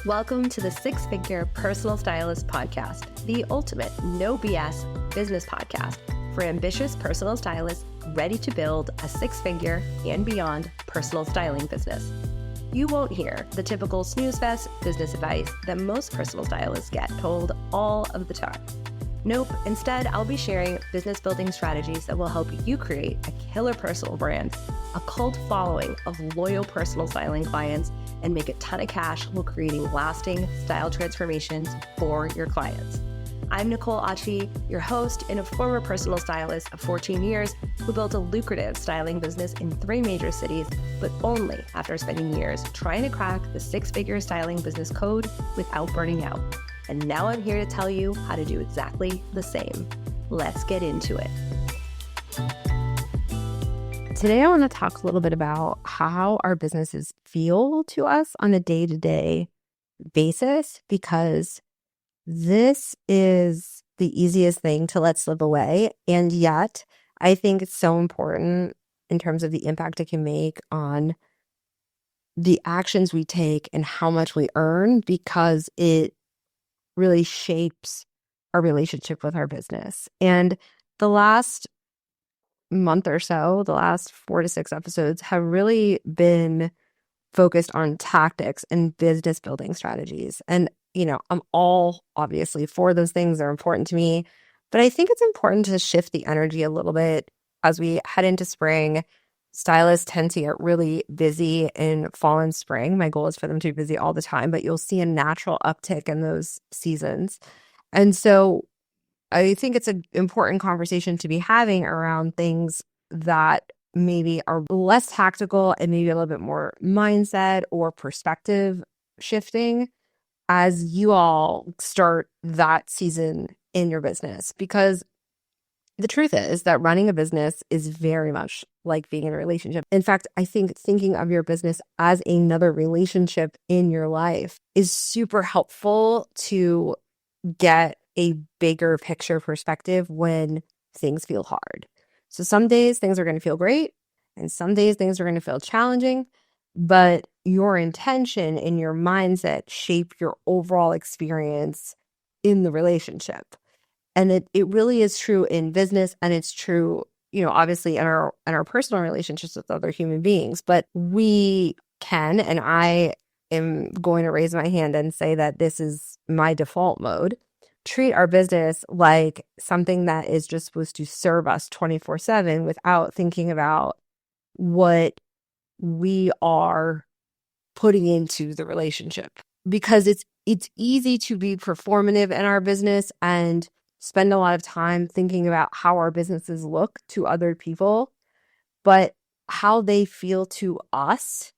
Welcome to the Six Figure Personal Stylist podcast, the ultimate no BS business podcast for ambitious personal stylists ready to build a six-figure and beyond personal styling business. You won't hear the typical snooze fest business advice that most personal stylists get told all of the time. Nope, instead, I'll be sharing business building strategies that will help you create a killer personal brand, a cult following of loyal personal styling clients, and make a ton of cash while creating lasting style transformations for your clients. I'm Nicole Achi, your host and a former personal stylist of 14 years who built a lucrative styling business in 3 major cities, but only after spending years trying to crack the six-figure styling business code without burning out. And now I'm here to tell you how to do exactly the same. Let's get into it. Today, I want to talk a little bit about how our businesses feel to us on a day-to-day basis, because this is the easiest thing to let slip away. And yet, I think it's so important in terms of the impact it can make on the actions we take and how much we earn, because it really shapes our relationship with our business. And the last month or so, the last 4 to 6 episodes have really been focused on tactics and business building strategies. And, I'm all obviously for those things. They're important to me, but I think it's important to shift the energy a little bit as we head into spring. Stylists tend to get really busy in fall and spring. My goal is for them to be busy all the time, but you'll see a natural uptick in those seasons. And so I think it's an important conversation to be having around things that maybe are less tactical and maybe a little bit more mindset or perspective shifting as you all start that season in your business. Because the truth is that running a business is very much like being in a relationship. In fact, I think thinking of your business as another relationship in your life is super helpful to get a bigger picture perspective when things feel hard. So some days things are going to feel great, and some days things are going to feel challenging, but your intention and your mindset shape your overall experience in the relationship. And it really is true in business, and it's true, obviously in our personal relationships with other human beings. But we can, and I am going to raise my hand and say that this is my default mode, treat our business like something that is just supposed to serve us 24/7 without thinking about what we are putting into the relationship. Because it's easy to be performative in our business and spend a lot of time thinking about how our businesses look to other people, but how they feel to us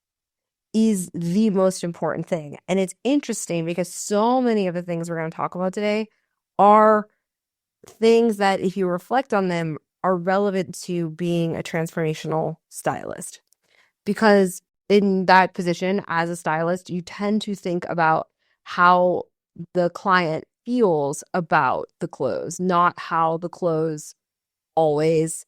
is the most important thing. And it's interesting because so many of the things we're going to talk about today are things that, if you reflect on them, are relevant to being a transformational stylist. Because in that position as a stylist, you tend to think about how the client feels about the clothes, not how the clothes always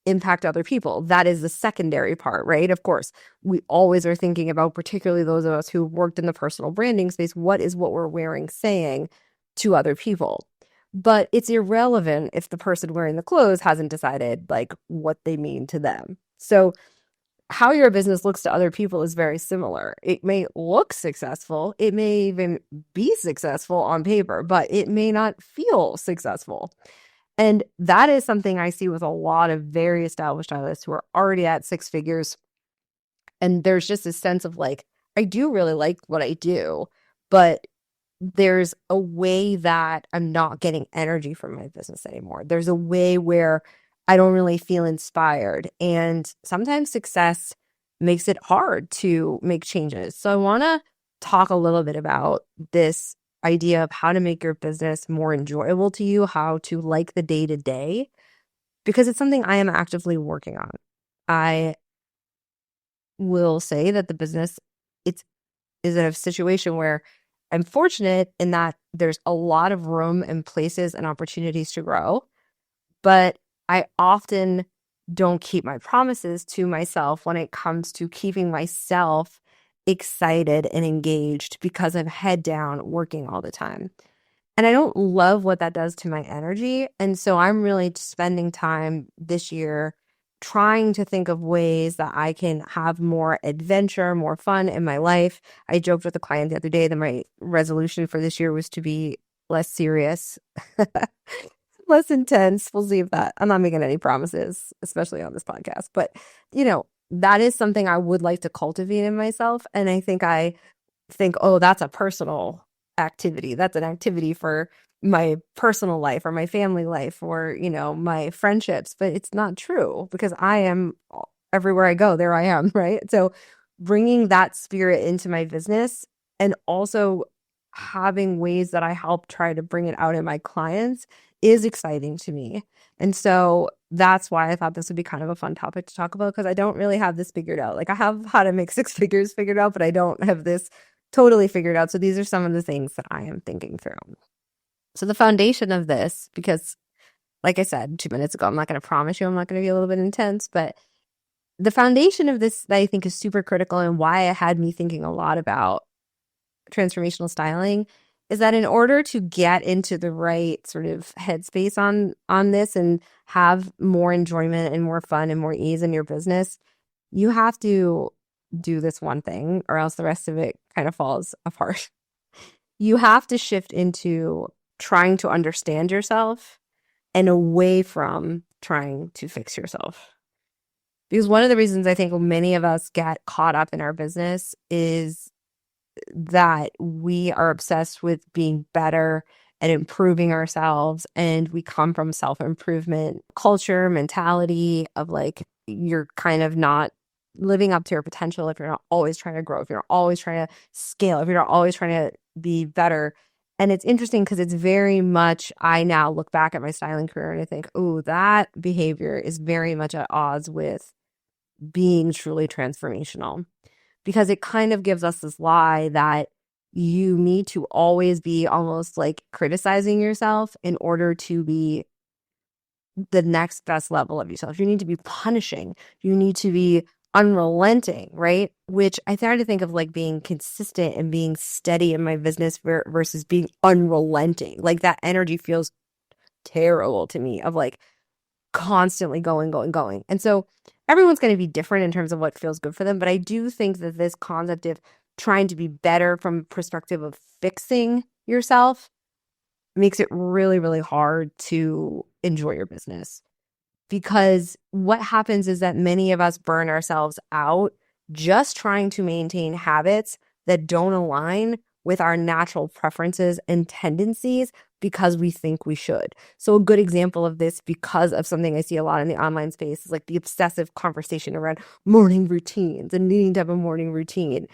impact other people. That is the secondary part, right? Of course, we always are thinking about, particularly those of us who worked in the personal branding space, what is what we're wearing saying to other people? But it's irrelevant if the person wearing the clothes hasn't decided what they mean to them. So how your business looks to other people is very similar. It may look successful. It may even be successful on paper, but it may not feel successful. And that is something I see with a lot of very established stylists who are already at 6 figures. And there's just a sense of I do really like what I do, but there's a way that I'm not getting energy from my business anymore. There's a way where I don't really feel inspired. And sometimes success makes it hard to make changes. So I want to talk a little bit about this idea of how to make your business more enjoyable to you, how to like the day-to-day, because it's something I am actively working on. I will say that the business is in a situation where I'm fortunate in that there's a lot of room and places and opportunities to grow, but I often don't keep my promises to myself when it comes to keeping myself excited and engaged because I'm head down working all the time. And I don't love what that does to my energy. And so I'm really spending time this year trying to think of ways that I can have more adventure, more fun in my life. I joked with a client the other day that my resolution for this year was to be less serious, less intense. We'll see if that, I'm not making any promises, especially on this podcast. But, that is something I would like to cultivate in myself. And I think, oh, that's a personal activity. That's an activity for my personal life or my family life or, my friendships. But it's not true because I am everywhere I go, there I am, right? So bringing that spirit into my business and also having ways that I help try to bring it out in my clients is exciting to me. And so that's why I thought this would be kind of a fun topic to talk about because I don't really have this figured out. Like I have how to make six figures figured out, but I don't have this totally figured out. So these are some of the things that I am thinking through. So the foundation of this, because like I said 2 minutes ago, I'm not going to promise you I'm not going to be a little bit intense, but the foundation of this that I think is super critical and why it had me thinking a lot about transformational styling is that in order to get into the right sort of headspace on this and have more enjoyment and more fun and more ease in your business, you have to do this one thing or else the rest of it kind of falls apart. You have to shift into trying to understand yourself and away from trying to fix yourself. Because one of the reasons I think many of us get caught up in our business is that we are obsessed with being better and improving ourselves. And we come from self-improvement culture, mentality of like, you're kind of not living up to your potential if you're not always trying to grow, if you're not always trying to scale, if you're not always trying to be better. And it's interesting because it's very much, I now look back at my styling career and I think, oh, that behavior is very much at odds with being truly transformational. Because it kind of gives us this lie that you need to always be almost like criticizing yourself in order to be the next best level of yourself. You need to be punishing. You need to be unrelenting, right? Which I try to think of like being consistent and being steady in my business versus being unrelenting. Like that energy feels terrible to me of like constantly going, going, going. And so everyone's going to be different in terms of what feels good for them. But I do think that this concept of trying to be better from a perspective of fixing yourself makes it really, really hard to enjoy your business. Because what happens is that many of us burn ourselves out just trying to maintain habits that don't align with our natural preferences and tendencies because we think we should. So a good example of this, because of something I see a lot in the online space, is like the obsessive conversation around morning routines and needing to have a morning routine.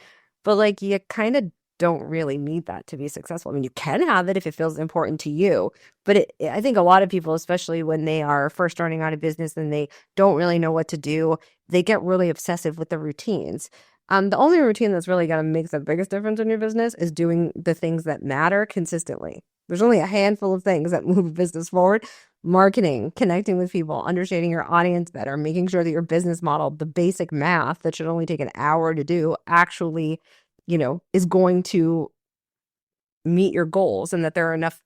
But like you kind of don't really need that to be successful. I mean, you can have it if it feels important to you, but I think a lot of people, especially when they are first starting out a business and they don't really know what to do, they get really obsessive with the routines. The only routine that's really going to make the biggest difference in your business is doing the things that matter consistently. There's only a handful of things that move a business forward. Marketing, connecting with people, understanding your audience better, making sure that your business model, the basic math that should only take an hour to do, actually, is going to meet your goals and that there are enough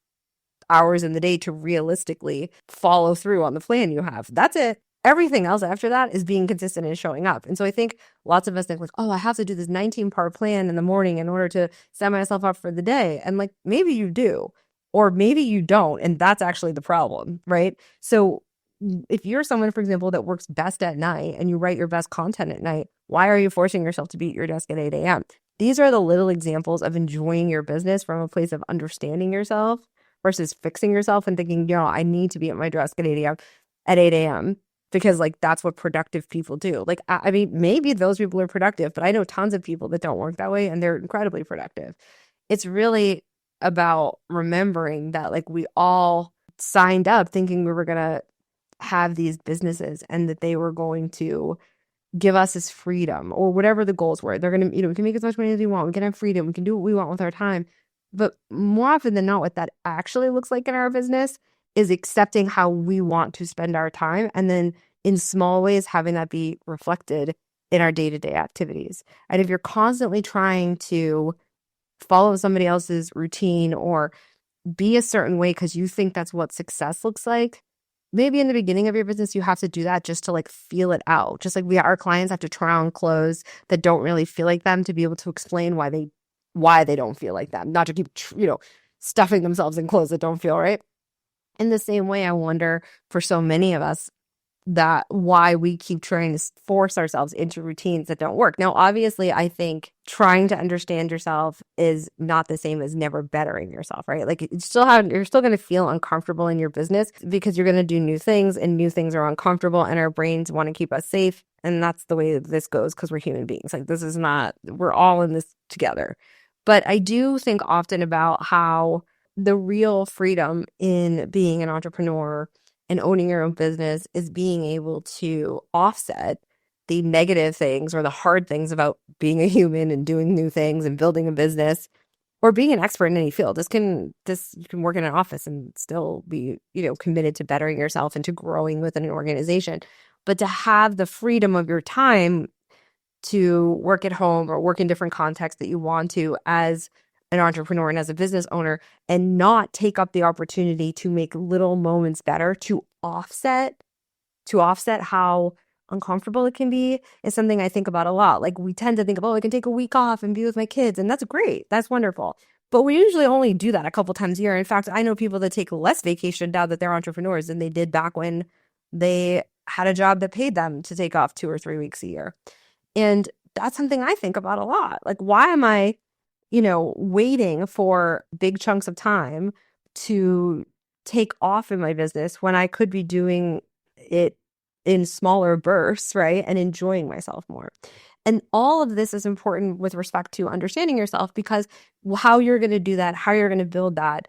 hours in the day to realistically follow through on the plan you have. That's it. Everything else after that is being consistent and showing up. And so I think lots of us think like, oh, I have to do this 19-part plan in the morning in order to set myself up for the day. And like, maybe you do, or maybe you don't. And that's actually the problem, right? So if you're someone, for example, that works best at night and you write your best content at night, why are you forcing yourself to be at your desk at 8 a.m.? These are the little examples of enjoying your business from a place of understanding yourself versus fixing yourself and thinking, I need to be at my desk at 8 a.m. because like that's what productive people do. Like, I mean, maybe those people are productive, but I know tons of people that don't work that way and they're incredibly productive. It's really about remembering that like we all signed up thinking we were going to have these businesses and that they were going to give us this freedom or whatever the goals were. They're going to, we can make as much money as we want. We can have freedom. We can do what we want with our time. But more often than not, what that actually looks like in our business is accepting how we want to spend our time. And then in small ways, having that be reflected in our day-to-day activities. And if you're constantly trying to follow somebody else's routine or be a certain way because you think that's what success looks like, maybe in the beginning of your business, you have to do that just to like feel it out. Just like our clients have to try on clothes that don't really feel like them to be able to explain why they don't feel like them, not to keep, stuffing themselves in clothes that don't feel right. In the same way, I wonder for so many of us that why we keep trying to force ourselves into routines that don't work. Now, obviously, I think trying to understand yourself is not the same as never bettering yourself, right? Like you're still going to feel uncomfortable in your business because you're going to do new things and new things are uncomfortable and our brains want to keep us safe. And that's the way this goes because we're human beings. Like we're all in this together. But I do think often about how the real freedom in being an entrepreneur and owning your own business is being able to offset the negative things or the hard things about being a human and doing new things and building a business or being an expert in any field. You can work in an office and still be, committed to bettering yourself and to growing within an organization. But to have the freedom of your time to work at home or work in different contexts that you want to as an entrepreneur and as a business owner and not take up the opportunity to make little moments better to offset how uncomfortable it can be is something I think about a lot. Like we tend to think of, I can take a week off and be with my kids. And that's great. That's wonderful. But we usually only do that a couple times a year. In fact, I know people that take less vacation now that they're entrepreneurs than they did back when they had a job that paid them to take off 2 or 3 weeks a year. And that's something I think about a lot. Like, why am I, waiting for big chunks of time to take off in my business when I could be doing it in smaller bursts, right? And enjoying myself more. And all of this is important with respect to understanding yourself because how you're going to do that, how you're going to build that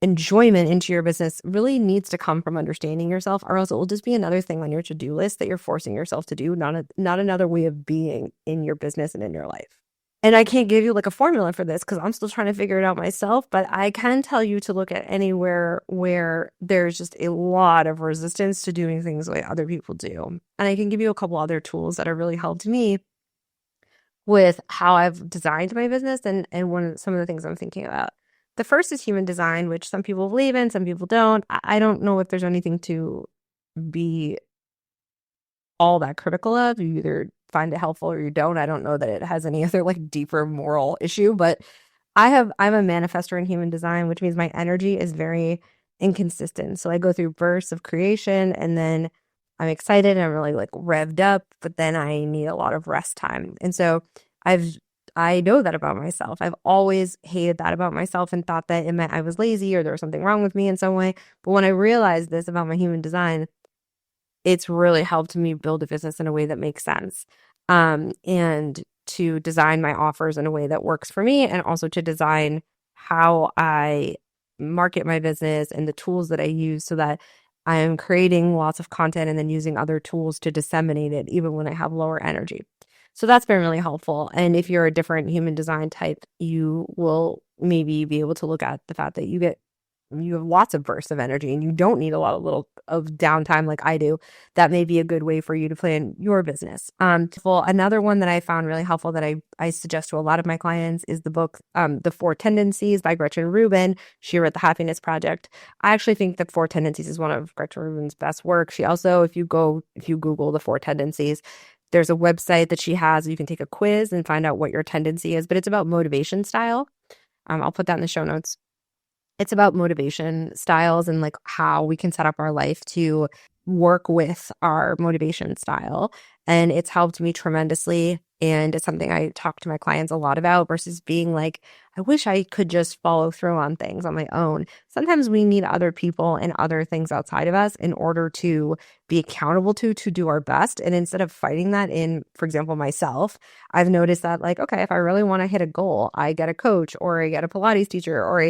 enjoyment into your business really needs to come from understanding yourself, or else it will just be another thing on your to-do list that you're forcing yourself to do, not another way of being in your business and in your life. And I can't give you like a formula for this because I'm still trying to figure it out myself, but I can tell you to look at anywhere where there's just a lot of resistance to doing things the way other people do. And I can give you a couple other tools that have really helped me with how I've designed my business and some of the things I'm thinking about. The first is human design, which some people believe in, some people don't. I don't know if there's anything to be all that critical of. You either find it helpful or you don't. I don't know that it has any other like deeper moral issue, but I'm a manifestor in human design, which means my energy is very inconsistent. So I go through bursts of creation and then I'm excited and I'm really like revved up, but then I need a lot of rest time. And so I know that about myself. I've always hated that about myself and thought that it meant I was lazy or there was something wrong with me in some way. But when I realized this about my human design, it's really helped me build a business in a way that makes sense. And to design my offers in a way that works for me, and also to design how I market my business and the tools that I use so that I am creating lots of content and then using other tools to disseminate it, even when I have lower energy. So that's been really helpful. And if you're a different human design type, you will maybe be able to look at the fact that you have lots of bursts of energy and you don't need a lot of downtime like I do. That may be a good way for you to plan your business. Well, another one that I found really helpful that I suggest to a lot of my clients is the book, The 4 Tendencies by Gretchen Rubin. She wrote The Happiness Project. I actually think The 4 Tendencies is one of Gretchen Rubin's best work. She also, if you Google The 4 Tendencies, there's a website that she has. You can take a quiz and find out what your tendency is, but it's about motivation style. I'll put that in the show notes. It's about motivation styles and like how we can set up our life to work with our motivation style. And it's helped me tremendously. And it's something I talk to my clients a lot about versus being like, I wish I could just follow through on things on my own. Sometimes we need other people and other things outside of us in order to be accountable to do our best. And instead of fighting that in, for example, myself, I've noticed that like, okay, if I really want to hit a goal, I get a coach or I get a Pilates teacher or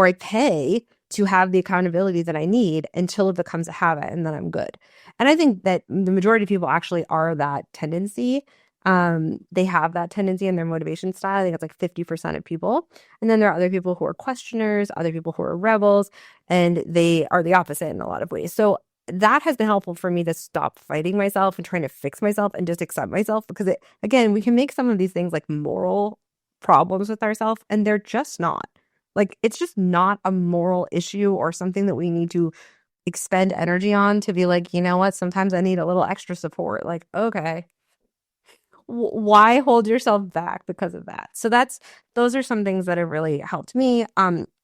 I pay to have the accountability that I need until it becomes a habit and then I'm good. And I think that the majority of people actually are that tendency. They have that tendency in their motivation style. I think it's like 50% of people. And then there are other people who are questioners, other people who are rebels, and they are the opposite in a lot of ways. So that has been helpful for me to stop fighting myself and trying to fix myself and just accept myself, because again, we can make some of these things like moral problems with ourselves, and they're just not. Like, it's just not a moral issue or something that we need to expend energy on to be like, you know what, sometimes I need a little extra support. Like, okay, why hold yourself back because of that? So those are some things that have really helped me.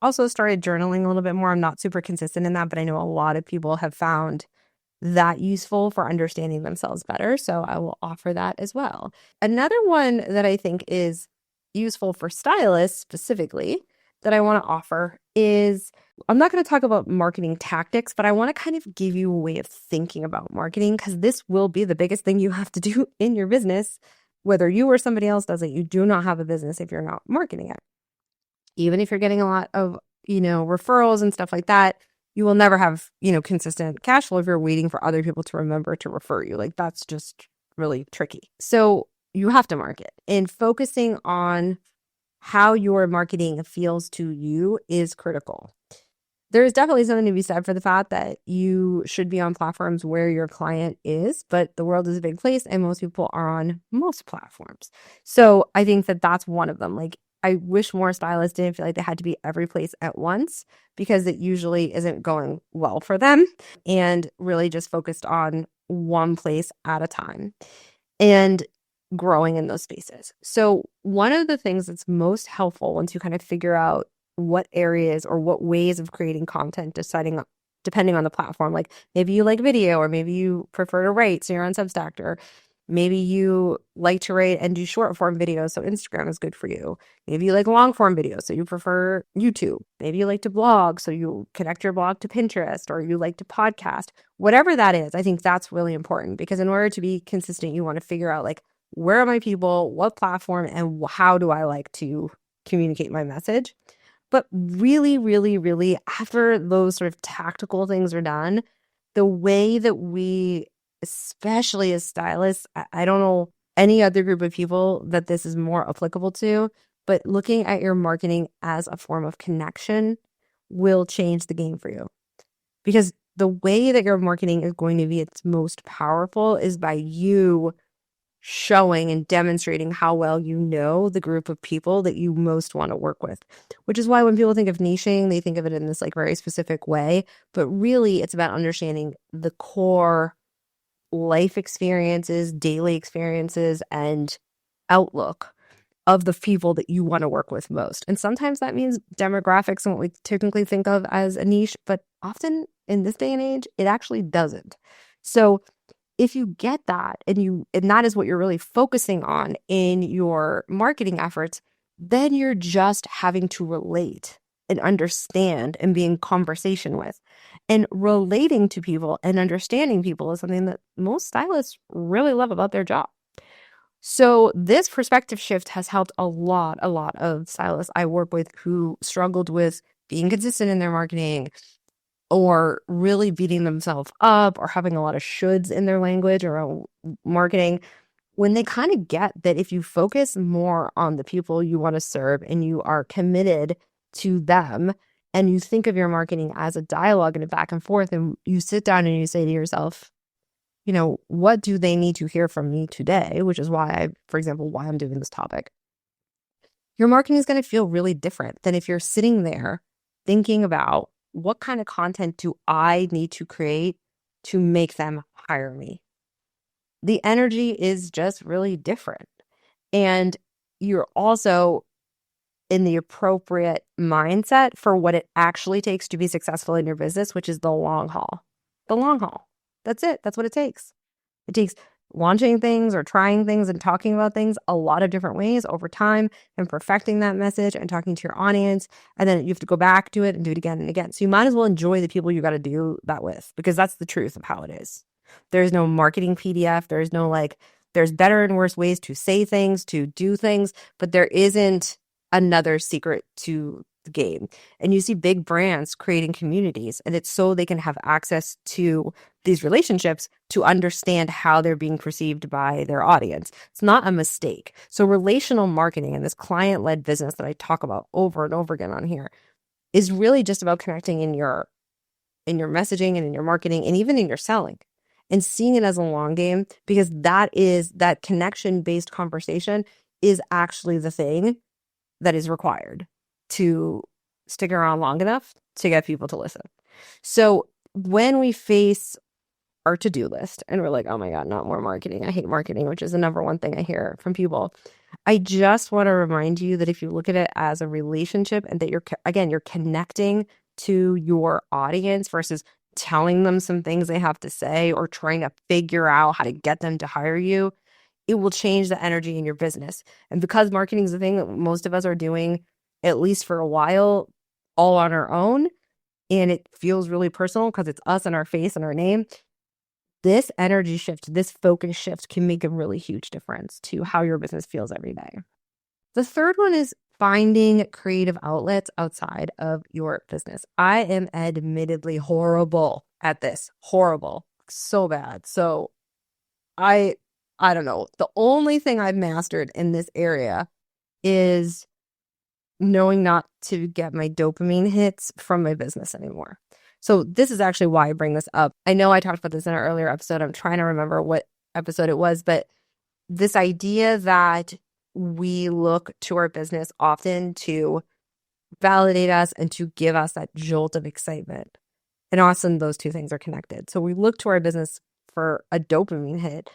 Also started journaling a little bit more. I'm not super consistent in that, but I know a lot of people have found that useful for understanding themselves better. So I will offer that as well. Another one that I think is useful for stylists specifically that I want to offer is, I'm not going to talk about marketing tactics, but I want to kind of give you a way of thinking about marketing, because this will be the biggest thing you have to do in your business. Whether you or somebody else does it, you do not have a business if you're not marketing it. Even if you're getting a lot of, referrals and stuff like that, you will never have, consistent cash flow if you're waiting for other people to remember to refer you. Like, that's just really tricky. So you have to market, and focusing on how your marketing feels to you is critical. There is definitely something to be said for the fact that you should be on platforms where your client is, but the world is a big place and most people are on most platforms. So I think that that's one of them. Like, I wish more stylists didn't feel like they had to be every place at once, because it usually isn't going well for them, and really just focused on one place at a time and growing in those spaces. So one of the things that's most helpful once you kind of figure out what areas or what ways of creating content, depending on the platform, like maybe you like video, or maybe you prefer to write, so you're on Substack, or maybe you like to write and do short form videos, so Instagram is good for you. Maybe you like long form videos, so you prefer YouTube. Maybe you like to blog, so you connect your blog to Pinterest, or you like to podcast. Whatever that is, I think that's really important, because in order to be consistent, you want to figure out, like, where are my people, what platform, and how do I like to communicate my message? But really, really, really, after those sort of tactical things are done, the way that we, especially as stylists, I don't know any other group of people that this is more applicable to, but looking at your marketing as a form of connection will change the game for you. Because the way that your marketing is going to be its most powerful is by you showing and demonstrating how well you know the group of people that you most want to work with. Which is why when people think of niching, they think of it in this like very specific way, but really it's about understanding the core life experiences, daily experiences, and outlook of the people that you want to work with most. And sometimes that means demographics and what we typically think of as a niche, but often in this day and age, it actually doesn't. So if you get that, and that is what you're really focusing on in your marketing efforts, then you're just having to relate and understand and be in conversation with. And relating to people and understanding people is something that most stylists really love about their job. So this perspective shift has helped a lot of stylists I work with who struggled with being consistent in their marketing, or really beating themselves up, or having a lot of shoulds in their language or marketing. When they kind of get that if you focus more on the people you want to serve and you are committed to them, and you think of your marketing as a dialogue and a back and forth, and you sit down and you say to yourself, what do they need to hear from me today? Which is for example, why I'm doing this topic. Your marketing is going to feel really different than if you're sitting there thinking about, what kind of content do I need to create to make them hire me? The energy is just really different. And you're also in the appropriate mindset for what it actually takes to be successful in your business, which is the long haul. The long haul. That's it. That's what it takes. It takes launching things or trying things and talking about things a lot of different ways over time, and perfecting that message and talking to your audience. And then you have to go back to it and do it again and again. So you might as well enjoy the people you got to do that with, because that's the truth of how it is. There's no marketing PDF. There's no there's better and worse ways to say things, to do things, but there isn't another secret to the game. And you see big brands creating communities, and it's so they can have access to these relationships to understand how they're being perceived by their audience. It's not a mistake. So relational marketing and this client-led business that I talk about over and over again on here is really just about connecting in your in your messaging and in your marketing and even in your selling, and seeing it as a long game, because that connection-based conversation is actually the thing that is required to stick around long enough to get people to listen. So when we face our to-do list and we're like, oh my God, not more marketing. I hate marketing, which is the number one thing I hear from people. I just want to remind you that if you look at it as a relationship and that you're connecting to your audience versus telling them some things they have to say or trying to figure out how to get them to hire you, it will change the energy in your business. And because marketing is the thing that most of us are doing, at least for a while, all on our own, and it feels really personal because it's us and our face and our name, this energy shift, this focus shift can make a really huge difference to how your business feels every day. The third one is finding creative outlets outside of your business. I am admittedly horrible at this. Horrible. So bad. So I don't know. The only thing I've mastered in this area is knowing not to get my dopamine hits from my business anymore. So this is actually why I bring this up. I know I talked about this in an earlier episode. I'm trying to remember what episode it was, but this idea that we look to our business often to validate us and to give us that jolt of excitement. And often those two things are connected. So we look to our business for a dopamine hit,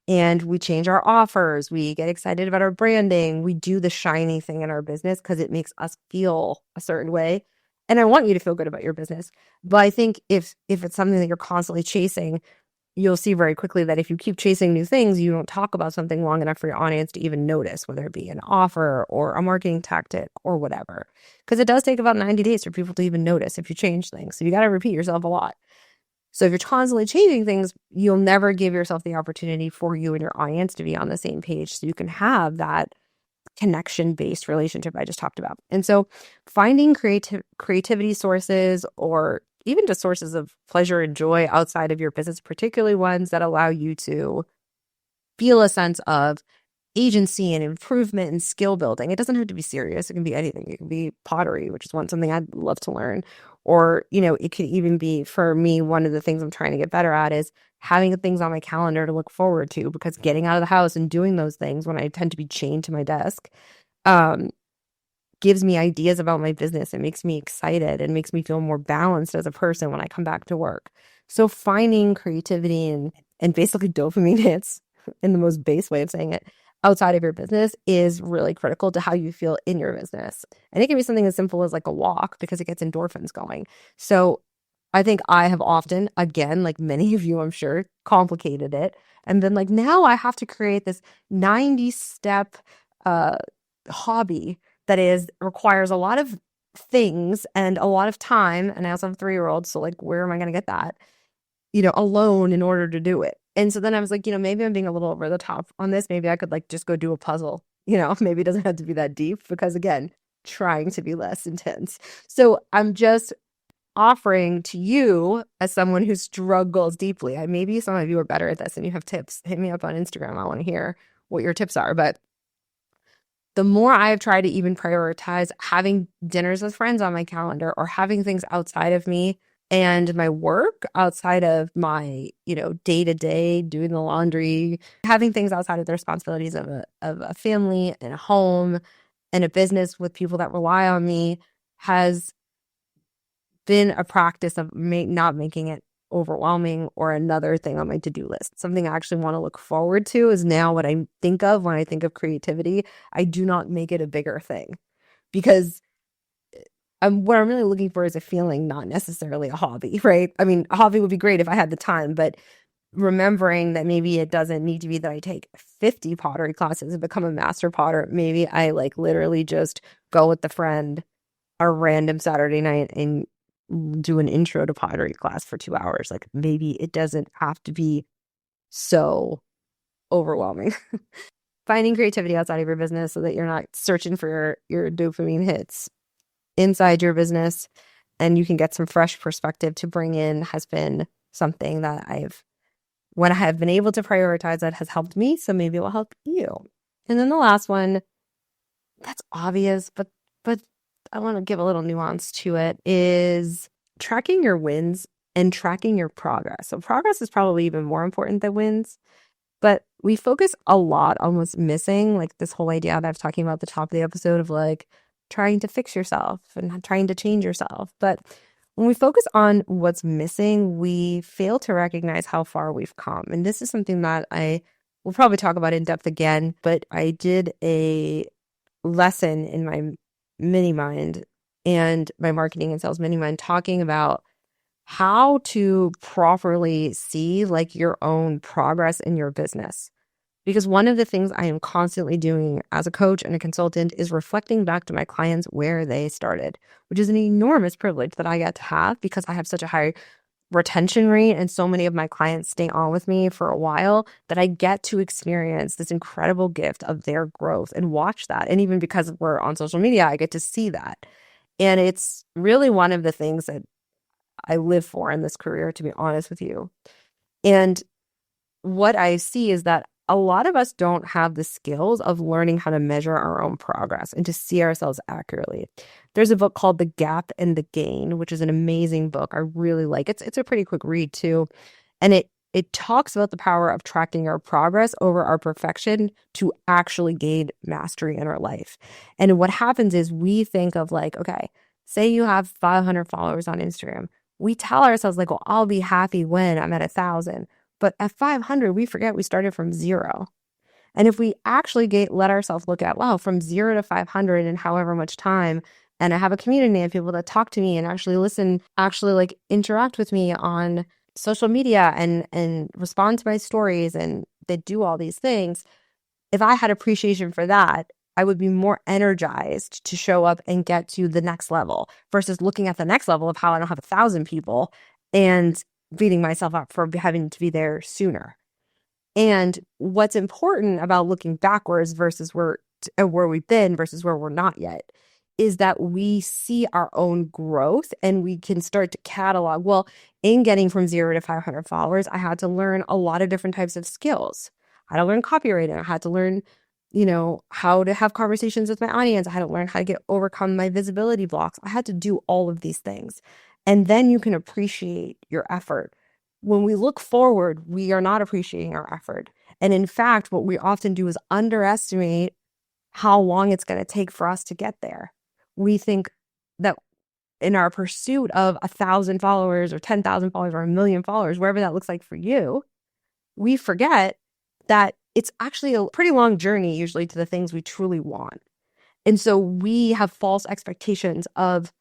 and we change our offers. We get excited about our branding. We do the shiny thing in our business because it makes us feel a certain way. And I want you to feel good about your business. But I think if it's something that you're constantly chasing, you'll see very quickly that if you keep chasing new things, you don't talk about something long enough for your audience to even notice, whether it be an offer or a marketing tactic or whatever. Because it does take about 90 days for people to even notice if you change things. So you got to repeat yourself a lot. So if you're constantly changing things, you'll never give yourself the opportunity for you and your audience to be on the same page so you can have that connection-based relationship I just talked about. And so finding creativity sources, or even just sources of pleasure and joy outside of your business, particularly ones that allow you to feel a sense of agency and improvement and skill building. It doesn't have to be serious. It can be anything. It can be pottery, which is something I'd love to learn. Or, it could even be, for me, one of the things I'm trying to get better at is having things on my calendar to look forward to, because getting out of the house and doing those things when I tend to be chained to my desk, gives me ideas about my business. It makes me excited and makes me feel more balanced as a person when I come back to work. So finding creativity and basically dopamine hits, in the most base way of saying it, outside of your business is really critical to how you feel in your business. And it can be something as simple as like a walk, because it gets endorphins going. So I think I have often, again, like many of you, I'm sure, complicated it. And then like now I have to create this 90-step hobby that requires a lot of things and a lot of time. And I also have a 3-year-old. So like, where am I going to get that, alone in order to do it? And so then I was like, maybe I'm being a little over the top on this. Maybe I could like just go do a puzzle, maybe it doesn't have to be that deep, because again, trying to be less intense. So I'm just offering to you, as someone who struggles deeply. Maybe some of you are better at this and you have tips. Hit me up on Instagram. I want to hear what your tips are. But the more I have tried to even prioritize having dinners with friends on my calendar, or having things outside of me and my work, outside of my, day-to-day, doing the laundry, having things outside of the responsibilities of a family and a home and a business with people that rely on me, has been a practice of not making it overwhelming or another thing on my to-do list. Something I actually want to look forward to is now what I think of when I think of creativity. I do not make it a bigger thing, because what I'm really looking for is a feeling, not necessarily a hobby, right? I mean, a hobby would be great if I had the time, but remembering that maybe it doesn't need to be that I take 50 pottery classes and become a master potter. Maybe I like literally just go with the friend a random Saturday night and do an intro to pottery class for 2 hours. Like, maybe it doesn't have to be so overwhelming. Finding creativity outside of your business so that you're not searching for your dopamine hits inside your business, and you can get some fresh perspective to bring in, has been something that when I have been able to prioritize, that has helped me. So maybe it will help you. And then the last one, that's obvious, but I want to give a little nuance to it, is tracking your wins and tracking your progress. So progress is probably even more important than wins. But we focus a lot on what's missing, like this whole idea that I was talking about at the top of the episode of like trying to fix yourself and trying to change yourself. But when we focus on what's missing, we fail to recognize how far we've come. And this is something that I will probably talk about in depth again, but I did a lesson in my mini mind and my marketing and sales mini mind talking about how to properly see like your own progress in your business. Because one of the things I am constantly doing as a coach and a consultant is reflecting back to my clients where they started, which is an enormous privilege that I get to have because I have such a high retention rate and so many of my clients stay on with me for a while that I get to experience this incredible gift of their growth and watch that. And even because we're on social media, I get to see that. And it's really one of the things that I live for in this career, to be honest with you. And what I see is that a lot of us don't have the skills of learning how to measure our own progress and to see ourselves accurately. There's a book called The Gap and the Gain, which is an amazing book. I really like it. It's a pretty quick read too. And it talks about the power of tracking our progress over our perfection to actually gain mastery in our life. And what happens is we think of like, okay, say you have 500 followers on Instagram. We tell ourselves like, well, I'll be happy when I'm at 1,000. But at 500, we forget we started from 0. And if we actually let ourselves look at, wow, from 0 to 500 in however much time, and I have a community of people that talk to me and actually listen, actually like interact with me on social media and respond to my stories and they do all these things. If I had appreciation for that, I would be more energized to show up and get to the next level versus looking at the next level of how I don't have 1,000 people and beating myself up for having to be there sooner. And what's important about looking backwards versus where we've been versus where we're not yet is that we see our own growth and we can start to catalog. Well, in getting from 0 to 500 followers, I had to learn a lot of different types of skills. I had to learn copywriting. I had to learn, how to have conversations with my audience. I had to learn how to overcome my visibility blocks. I had to do all of these things. And then you can appreciate your effort. When we look forward, we are not appreciating our effort. And in fact, what we often do is underestimate how long it's going to take for us to get there. We think that in our pursuit of 1,000 followers or 10,000 followers or 1,000,000 followers, wherever that looks like for you, we forget that it's actually a pretty long journey usually to the things we truly want. And so we have false expectations of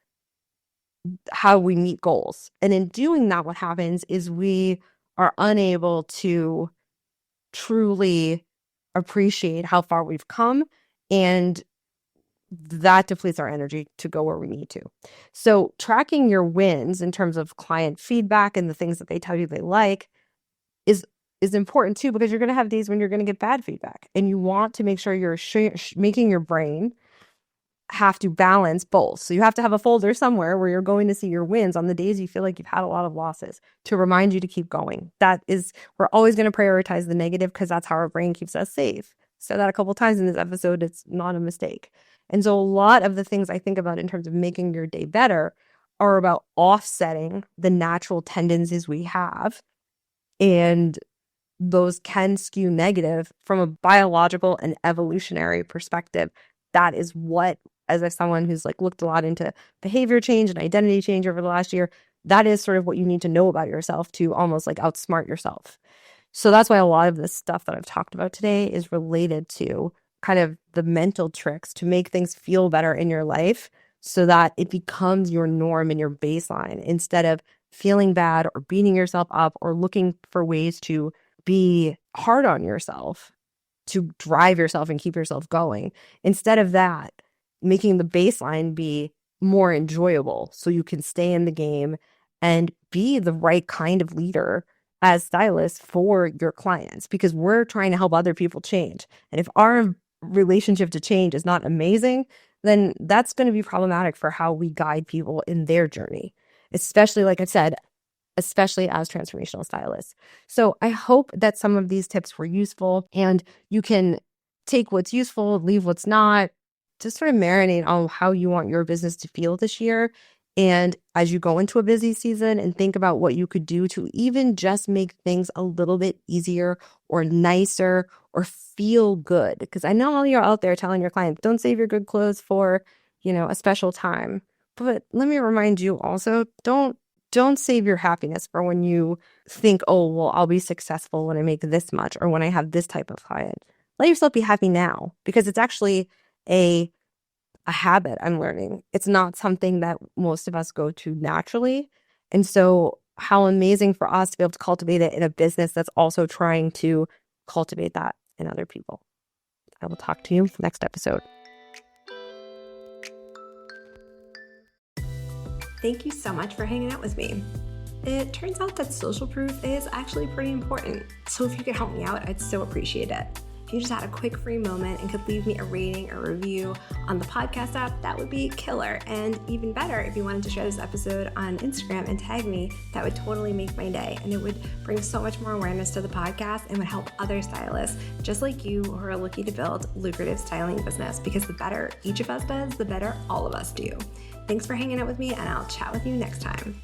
how we meet goals. And in doing that, what happens is we are unable to truly appreciate how far we've come, and that depletes our energy to go where we need to. So tracking your wins in terms of client feedback and the things that they tell you they like is important too, because you're going to have days when you're going to get bad feedback, and you want to make sure you're making your brain have to balance both. So you have to have a folder somewhere where you're going to see your wins on the days you feel like you've had a lot of losses to remind you to keep going. We're always going to prioritize the negative because that's how our brain keeps us safe. Said that a couple of times in this episode. It's not a mistake. And so a lot of the things I think about in terms of making your day better are about offsetting the natural tendencies we have. And those can skew negative from a biological and evolutionary perspective. That is what, as someone who's like looked a lot into behavior change and identity change over the last year, that is sort of what you need to know about yourself to almost like outsmart yourself. So that's why a lot of this stuff that I've talked about today is related to kind of the mental tricks to make things feel better in your life so that it becomes your norm and your baseline instead of feeling bad or beating yourself up or looking for ways to be hard on yourself to drive yourself and keep yourself going. Instead of that, making the baseline be more enjoyable so you can stay in the game and be the right kind of leader as stylists for your clients, because we're trying to help other people change. And if our relationship to change is not amazing, then that's going to be problematic for how we guide people in their journey, especially, like I said, especially as transformational stylists. So I hope that some of these tips were useful and you can take what's useful, leave what's not, just sort of marinate on how you want your business to feel this year. And as you go into a busy season and think about what you could do to even just make things a little bit easier or nicer or feel good. Because I know you're out there telling your clients, don't save your good clothes for, a special time. But let me remind you also, don't save your happiness for when you think, oh, well, I'll be successful when I make this much or when I have this type of client. Let yourself be happy now, because it's actually a habit I'm learning. It's not something that most of us go to naturally. And so how amazing for us to be able to cultivate it in a business that's also trying to cultivate that in other people. I will talk to you next episode. Thank you so much for hanging out with me. It turns out that social proof is actually pretty important. So if you could help me out, I'd so appreciate it. If you just had a quick free moment and could leave me a rating or review on the podcast app, that would be killer. And even better, if you wanted to share this episode on Instagram and tag me, that would totally make my day. And it would bring so much more awareness to the podcast and would help other stylists just like you who are looking to build lucrative styling business, because the better each of us does, the better all of us do. Thanks for hanging out with me, and I'll chat with you next time.